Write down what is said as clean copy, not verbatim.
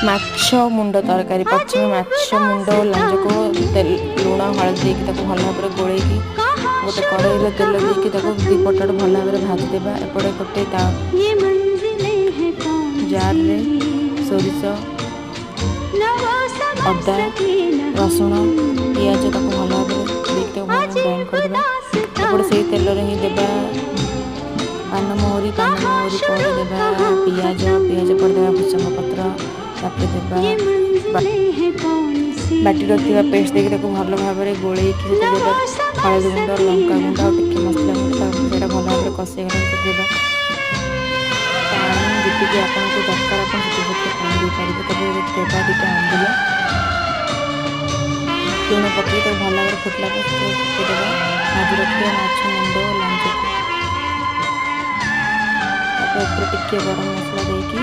ମାଛ ମୁଣ୍ଡ ତରକାରୀ। ପ୍ରଥମେ ମାଛ ମୁଣ୍ଡ ଓ ଲାଞ୍ଜକୁ ଲୁଣ ହଳଦୀ ଦେଇକି ତାକୁ ଭଲ ଭାବରେ ଗୋଳେଇକି ଗୋଟେ କଡ଼େଇରେ ତେଲ ଦେଇକି ତାକୁ ଦୁଇ ପଟ ଭଲ ଭାବରେ ଭାଜିଦେବା। ଏପଟେ ଗୋଟେ ଜାରରେ ସୋରିଷ, ଅଦା, ରସୁଣ, ପିଆଜ ତାକୁ ଭଲ ଭାବରେ ଦେଇକି ତାକୁ ଭଲ ଗ୍ରାଇଣ୍ଡ କରିଦେବା। ଏପଟେ ସେଇ ତେଲରେ ହିଁ ଦେବା ପାନମହୁରି ପରେ ଦେବା ପିଆଜ ପରେ ଦେବା ଭୃଷଙ୍ଗ ପତ୍ର, ତାପରେ ଦେବା ବାଟି ରଖିଥିବା ପେଷ୍ଟ ଦେଇକି ତାକୁ ଭଲ ଭାବରେ ଗୋଳେଇକି ସେଥିରେ ଦେବା ହଳଦୀ ଗୁଣ୍ଡ, ଲଙ୍କା ଗୁଣ୍ଡ ଆଉ ଟିକେ ମସଲା ଗୁଣ୍ଡ। ତାପରେ ସେଇଟା ଭଲ ଭାବରେ କଷେଇଗଲା ସେଥିରେ ଦେବା ପାଣି ଯେତିକି ଆପଣଙ୍କୁ ଦରକାର ଆପଣ ସେତିକି ପାଣି ଦେଇପାରିବେ। ତାପରେ ଦେବା ଦୁଇଟା ଆମ୍ବୁଲ, ଲୁଣ ପକାଇ ତାକୁ ଭଲ ଭାବରେ ଫୁଟିଲା ପରେ ସେଥିରେ ପକାଇଦେବା ଭାଜି ରଖିଥିବା ମାଛ ମୁଣ୍ଡ ଲାଞ୍ଜକୁ। ତାପରେ ଉପରେ ଟିକେ ଗରମ ମସଲା ଦେଇକି